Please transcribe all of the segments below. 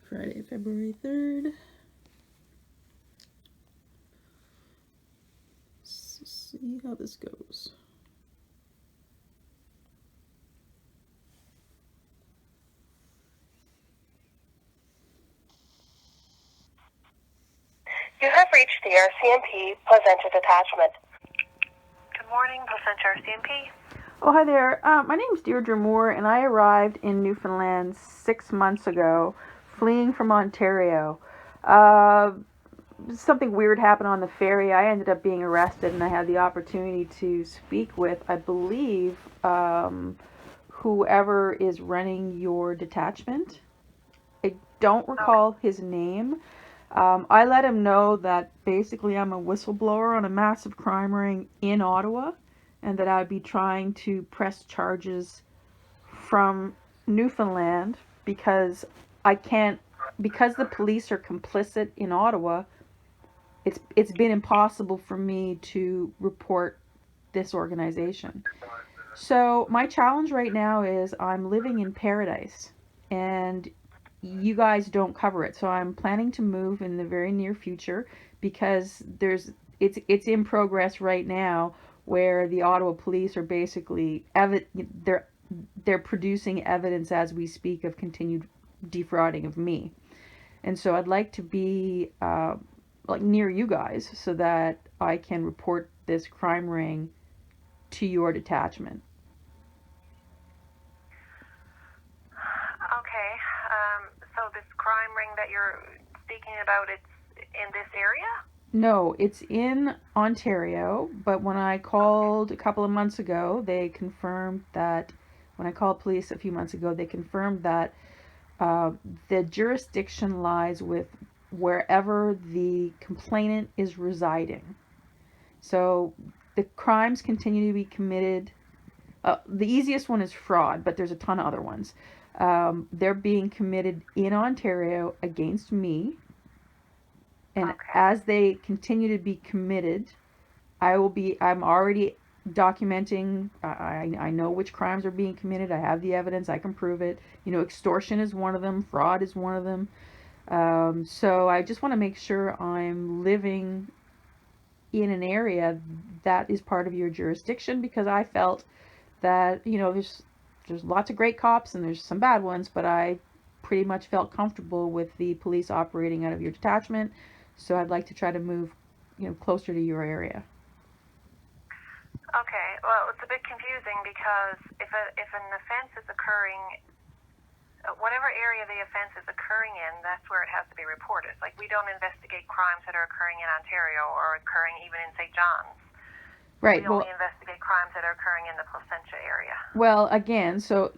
Friday, February 3rd. Let's see how this goes. You have reached the RCMP Placentia Detachment. Good morning, Placentia RCMP. Oh, hi there. My name's Deirdre Moore, and I arrived in Newfoundland 6 months ago, fleeing from Ontario. Something weird happened on the ferry. I ended up being arrested, and I had the opportunity to speak with, I believe, whoever is running your detachment. I don't recall his name. I let him know that basically I'm a whistleblower on a massive crime ring in Ottawa, and that I'd be trying to press charges from Newfoundland because because the police are complicit in Ottawa. It's been impossible for me to report this organization. So my challenge right now is I'm living in paradise, and you guys don't cover it. So I'm planning to move in the very near future because it's in progress right now where the Ottawa police are basically they're producing evidence as we speak of continued defrauding of me. And so I'd like to be like near you guys so that I can report this crime ring to your detachment. Okay, so this crime ring that you're speaking about, it's in this area? No, it's in Ontario, but when I called a couple of months ago, they confirmed that, when I called police a few months ago, they confirmed that uh, the jurisdiction lies with wherever the complainant is residing. So the crimes continue to be committed. The easiest one is fraud, but there's a ton of other ones. They're being committed in Ontario against me. And as they continue to be committed, I'm already documenting. I know which crimes are being committed. I have the evidence. I can prove it. You know, extortion is one of them. Fraud is one of them. So I just want to make sure I'm living in an area that is part of your jurisdiction, because I felt that, you know, there's lots of great cops and there's some bad ones, but I pretty much felt comfortable with the police operating out of your detachment. So I'd like to try to move, you know, closer to your area. Okay, well, it's a bit confusing because if an offense is occurring, whatever area the offense is occurring in, that's where it has to be reported. Like, we don't investigate crimes that are occurring in Ontario or occurring even in St. John's. Right. We only investigate crimes that are occurring in the Placentia area. Well, again, so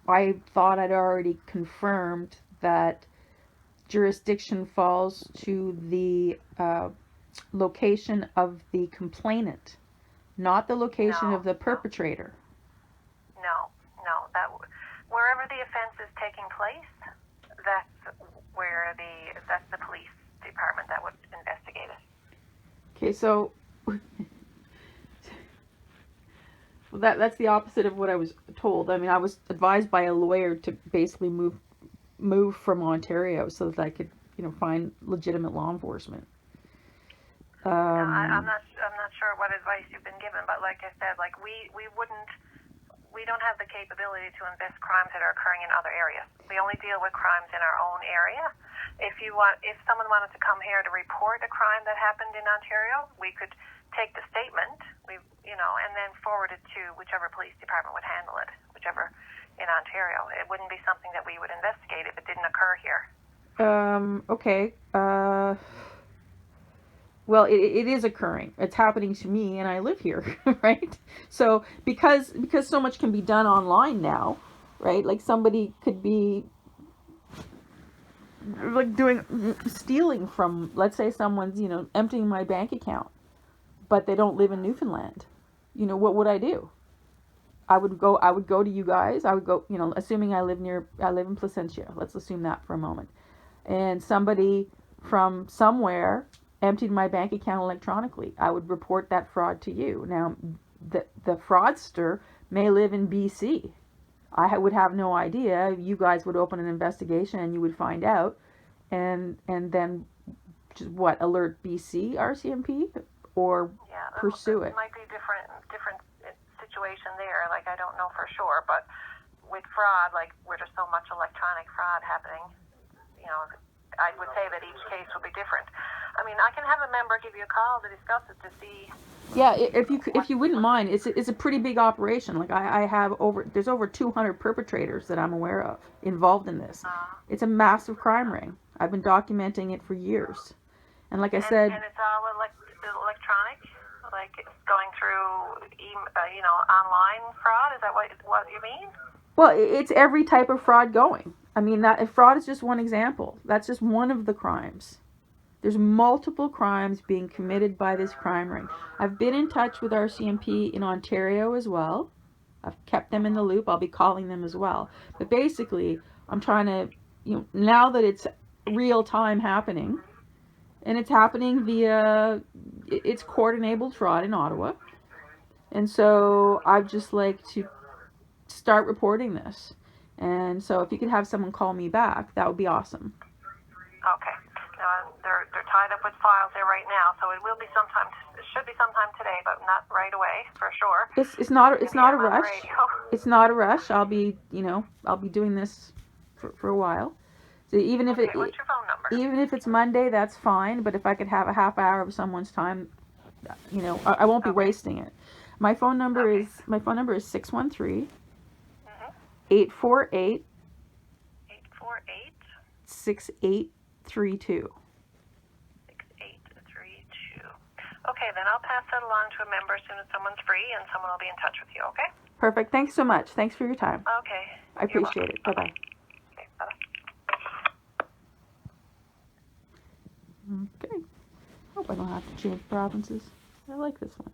I thought I'd already confirmed that jurisdiction falls to the location of the complainant, not the location of the perpetrator. No, that wherever the offense is taking place, that's the police department that would investigate it. Okay, so that's the opposite of what I was told. I mean, I was advised by a lawyer to basically move from Ontario so that I could, you know, find legitimate law enforcement. I'm not sure what advice you've been given, but like I said, like we don't have the capability to invest crimes that are occurring in other areas. We only deal with crimes in our own area. If someone wanted to come here to report a crime that happened in Ontario, we could take the statement, and then forward it to whichever police department would handle it, whichever in Ontario. It wouldn't be something that we would investigate if it didn't occur here. Okay. Well, it is occurring. It's happening to me, and I live here, right? So because so much can be done online now, right? Like somebody could be like stealing from, let's say someone's, you know, emptying my bank account, but they don't live in Newfoundland. You know, what would I do? I would go to you guys. I would go, you know, assuming I live in Placentia. Let's assume that for a moment. And somebody from somewhere emptied my bank account electronically. I would report that fraud to you. Now, the fraudster may live in BC, would have no idea. You guys would open an investigation and you would find out, and then just what, alert BC RCMP or Yeah, pursue it it. might be different situation there. Like I don't know for sure, but with fraud, like where there's so much electronic fraud happening, you know, I would say that each case will be different. I mean, I can have a member give you a call to discuss it to see. Yeah, if you wouldn't mind, it's a pretty big operation. Like I have there's over 200 perpetrators that I'm aware of involved in this. It's a massive crime ring. I've been documenting it for years. And like I said, And it's all electronic, like it's going through, you know, online fraud. Is that what you mean? well, it's every type of fraud going. I mean, that fraud is just one example. That's just one of the crimes. There's multiple crimes being committed by this crime ring. I've been in touch with RCMP in Ontario as well. I've kept them in the loop. I'll be calling them as well. But basically, I'm trying to, now that it's real time happening, and it's happening via, it's court-enabled fraud in Ottawa. And so I'd just like to start reporting this. And so if you could have someone call me back, that would be awesome. Okay. They're tied up with files there right now, so it will be sometime. It should be sometime today, but not right away for sure. It's not a rush. It's not a rush. I'll be doing this for a while. So What's your phone number? Even if it's Monday, that's fine. But if I could have a half hour of someone's time, I won't be wasting it. My phone number is 613 848 6832. 6832. Okay, then I'll pass that along to a member as soon as someone's free, and someone will be in touch with you. Okay? Perfect. Thanks so much. Thanks for your time. Okay. I appreciate it. Bye bye. Okay. Bye. Okay. Hope I don't have to change provinces. I like this one.